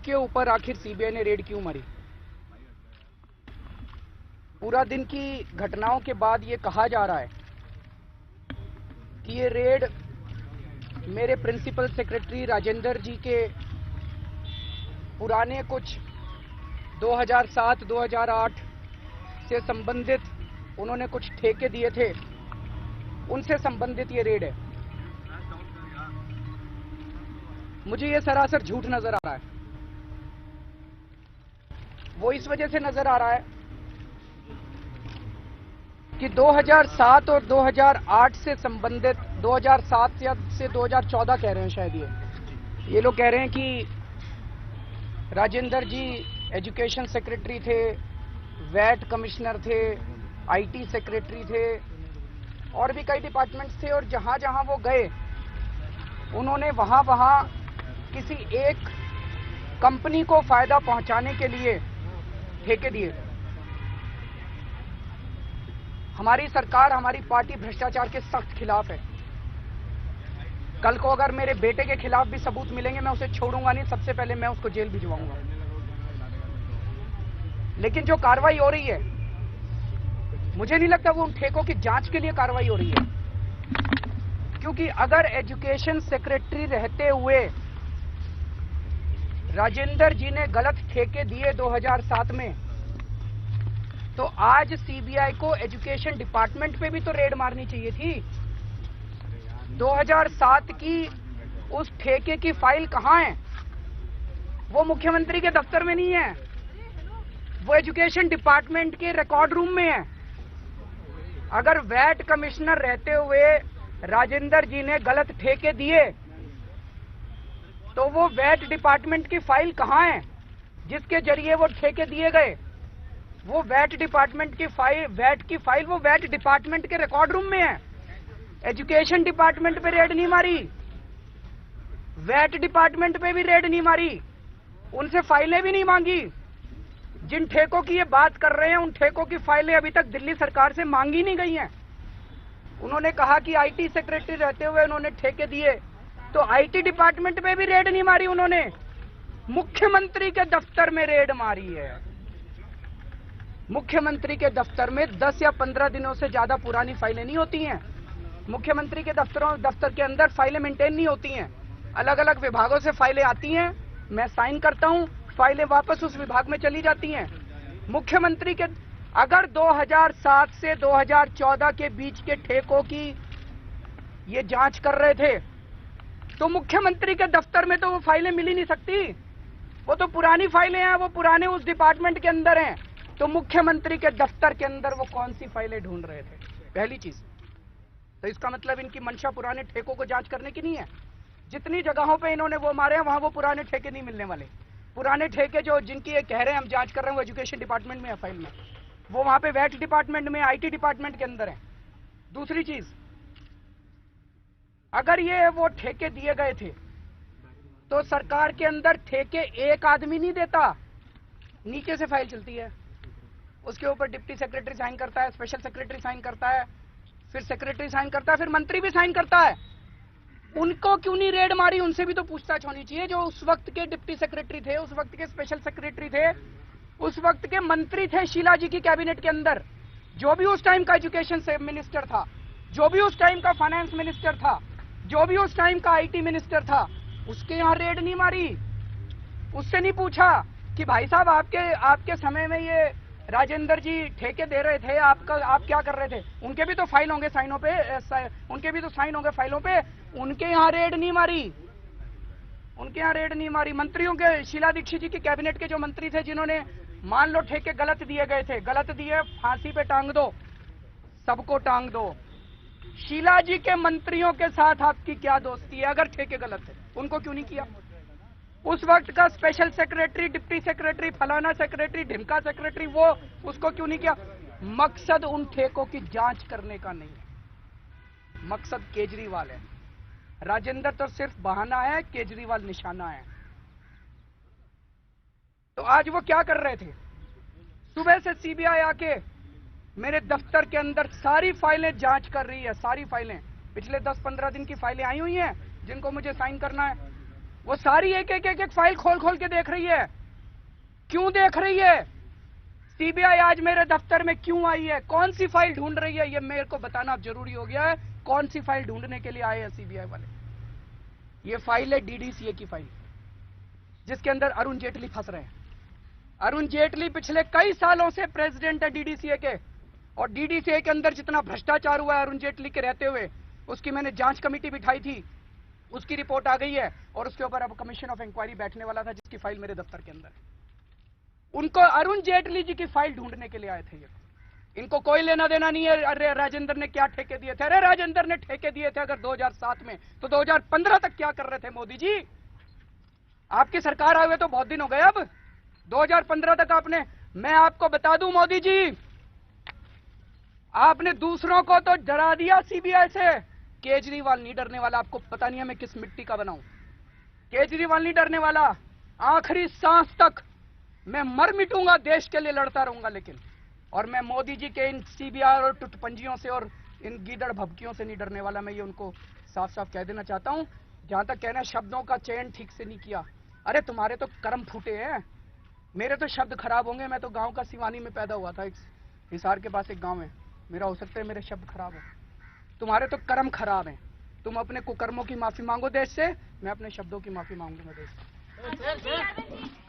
जिनके ऊपर आखिर सीबीआई ने रेड क्यों मारी? पूरा दिन की घटनाओं के बाद ये कहा जा रहा है कि ये रेड मेरे प्रिंसिपल सेक्रेटरी राजेंद्र जी के पुराने कुछ 2007-2008 से संबंधित उन्होंने कुछ ठेके दिए थे, उनसे संबंधित ये रेड है। मुझे ये सरासर झूठ नजर आ रहा है। वो इस वजह से नजर आ रहा है कि 2007 और 2008 से संबंधित 2007 से 2014 कह रहे हैं शायद ये लोग कह रहे हैं कि राजेंद्र जी एजुकेशन सेक्रेटरी थे, वैट कमिश्नर थे, आईटी सेक्रेटरी थे और भी कई डिपार्टमेंट्स थे, और जहां जहां वो गए उन्होंने वहां किसी एक कंपनी को फायदा पहुंचाने के लिए ठेके दिए। हमारी सरकार, हमारी पार्टी भ्रष्टाचार के सख्त खिलाफ है। कल को अगर मेरे बेटे के खिलाफ भी सबूत मिलेंगे, मैं उसे छोड़ूंगा नहीं, सबसे पहले मैं उसको जेल भिजवाऊंगा। लेकिन जो कार्रवाई हो रही है, मुझे नहीं लगता वो उन ठेकों की जांच के लिए कार्रवाई हो रही है, क्योंकि अगर एजुकेशन सेक्रेटरी रहते हुए राजेंद्र जी ने गलत ठेके दिए 2007 में, तो आज सीबीआई को एजुकेशन डिपार्टमेंट पे भी तो रेड मारनी चाहिए थी। 2007 की उस ठेके की फाइल कहां है? वो मुख्यमंत्री के दफ्तर में नहीं है, वो एजुकेशन डिपार्टमेंट के रिकॉर्ड रूम में है। अगर वैट कमिश्नर रहते हुए राजेंद्र जी ने गलत ठेके दिए, तो वो वैट डिपार्टमेंट की फाइल कहां है जिसके जरिए वो ठेके दिए गए? वो वैट डिपार्टमेंट की फाइल, वो वैट डिपार्टमेंट के रिकॉर्ड रूम में है। एजुकेशन डिपार्टमेंट पे रेड नहीं मारी, वैट डिपार्टमेंट पे भी रेड नहीं मारी, उनसे फाइलें भी नहीं मांगी। जिन ठेकों की ये बात कर रहे हैं, उन ठेकों की फाइलें अभी तक दिल्ली सरकार से मांगी नहीं गई हैं। उन्होंने कहा कि आईटी सेक्रेटरी रहते हुए उन्होंने ठेके दिए, तो आईटी डिपार्टमेंट में भी रेड नहीं मारी उन्होंने, मुख्यमंत्री के दफ्तर में रेड मारी है। मुख्यमंत्री के दफ्तर में 10 या 15 दिनों से ज्यादा पुरानी फाइलें नहीं होती हैं। मुख्यमंत्री के दफ्तर के अंदर फाइलें मेंटेन नहीं होती हैं। अलग अलग विभागों से फाइलें आती हैं, मैं साइन करता हूं, फाइलें वापस उस विभाग में चली जाती हैं। मुख्यमंत्री के अगर 2007 से 2014 के बीच के ठेकों की ये जांच कर रहे थे, तो मुख्यमंत्री के दफ्तर में तो वो फाइलें मिल ही नहीं सकती। वो तो पुरानी फाइलें हैं, वो पुराने उस डिपार्टमेंट के अंदर हैं। तो मुख्यमंत्री के दफ्तर के अंदर वो कौन सी फाइलें ढूंढ रहे थे? पहली चीज तो इसका मतलब इनकी मंशा पुराने ठेकों को जांच करने की नहीं है। जितनी जगहों पे इन्होंने वो मारे हैं, वहां वो पुराने ठेके नहीं मिलने वाले। पुराने ठेके जो जिनकी ये कह रहे हैं हम जांच कर रहे हैं, वो एजुकेशन डिपार्टमेंट में है फाइल में, वो वहां पे वैट डिपार्टमेंट में, आईटी डिपार्टमेंट के अंदर है। दूसरी चीज, अगर ये वो ठेके दिए गए थे, तो सरकार के अंदर ठेके एक आदमी नहीं देता, नीचे से फाइल चलती है, उसके ऊपर डिप्टी सेक्रेटरी साइन करता है, स्पेशल सेक्रेटरी साइन करता है, फिर सेक्रेटरी साइन करता है, फिर मंत्री भी साइन करता है। उनको क्यों नहीं रेड मारी? उनसे भी तो पूछताछ होनी चाहिए। जो उस वक्त के डिप्टी सेक्रेटरी थे, उस वक्त के स्पेशल सेक्रेटरी थे, उस वक्त के मंत्री थे शीला जी की कैबिनेट के अंदर, जो भी उस टाइम का एजुकेशन मिनिस्टर था, जो भी उस टाइम का फाइनेंस मिनिस्टर था, जो भी उस टाइम का आईटी मिनिस्टर था, उसके यहाँ रेड नहीं मारी। उससे नहीं पूछा कि भाई साहब आपके समय में ये राजेंद्र जी ठेके दे रहे थे, आप क्या कर रहे थे? उनके भी तो फाइल होंगे साइनों पे, उनके भी तो साइन होंगे फाइलों पे। उनके यहाँ रेड नहीं मारी, उनके यहाँ रेड नहीं मारी। मंत्रियों के, शीला दीक्षित जी के कैबिनेट के जो मंत्री थे, जिन्होंने मान लो ठेके गलत दिए गए थे, गलत दिए, फांसी पे टांग दो, सबको टांग दो। शीला जी के मंत्रियों के साथ आपकी क्या दोस्ती है? अगर ठेके गलत थे, उनको क्यों नहीं किया? उस वक्त का स्पेशल सेक्रेटरी, डिप्टी सेक्रेटरी, फलाना सेक्रेटरी, ढिमका सेक्रेटरी, वो उसको क्यों नहीं किया? मकसद उन ठेकों की जांच करने का नहीं है, मकसद केजरीवाल है। राजेंद्र तो सिर्फ बहाना है, केजरीवाल निशाना है। तो आज वो क्या कर रहे थे? सुबह से सीबीआई आके मेरे दफ्तर के अंदर सारी फाइलें जांच कर रही है, सारी फाइलें, पिछले 10-15 दिन की फाइलें आई हुई हैं जिनको मुझे साइन करना है। वो सारी एक फाइल खोल खोल के देख रही है। क्यों देख रही है? सीबीआई आज मेरे दफ्तर में क्यों आई है? कौन सी फाइल ढूंढ रही है? ये मेरे को बताना अब जरूरी हो गया है। कौन सी फाइल ढूंढने के लिए आए हैं सीबीआई वाले? ये फाइल है डीडीसीए की फाइल, जिसके अंदर अरुण जेटली फंस रहे हैं। अरुण जेटली पिछले कई सालों से प्रेसिडेंट है डीडीसीए के, और डीडीसीए के अंदर जितना भ्रष्टाचार हुआ है अरुण जेटली के रहते हुए, उसकी मैंने जांच कमेटी बिठाई थी, उसकी रिपोर्ट आ गई है, और उसके ऊपर अब कमीशन ऑफ इंक्वायरी बैठने वाला था, जिसकी फाइल मेरे दफ्तर के अंदर है। उनको अरुण जेटली जी की फाइल ढूंढने के लिए आए थे ये। इनको कोई लेना देना नहीं है। अरे राजेंद्र ने क्या ठेके दिए थे? अरे राजेंद्र ने ठेके दिए थे अगर 2007 में, तो 2015 तक क्या कर रहे थे मोदी जी? आपकी सरकार आए हुए तो बहुत दिन हो गए। अब 2015 तक आपने, मैं आपको बता दूं मोदी जी, आपने दूसरों को तो डरा दिया सीबीआई से। केजरीवाल नहीं डरने वाला। आपको पता नहीं है मैं किस मिट्टी का बनाऊं। केजरीवाल नहीं डरने वाला। आखिरी सांस तक मैं मर मिटूंगा, देश के लिए लड़ता रहूंगा, लेकिन और मैं मोदी जी के इन सीबीआई और टुटपंजियों से और इन गीदड़ भभकियों से नहीं डरने वाला। मैं ये उनको साफ साफ कह देना चाहता हूं। जहां तक कहना शब्दों का चयन ठीक से नहीं किया, अरे तुम्हारे तो कर्म फूटे हैं, मेरे तो शब्द खराब होंगे। मैं तो गांव का सिवानी में पैदा हुआ था, एक हिसार के पास एक गांव है मेरा। हो सकता है मेरे शब्द खराब हो, तुम्हारे तो कर्म खराब हैं। तुम अपने कुकर्मों की माफी मांगो देश से, मैं अपने शब्दों की माफी मांगूंगा देश से।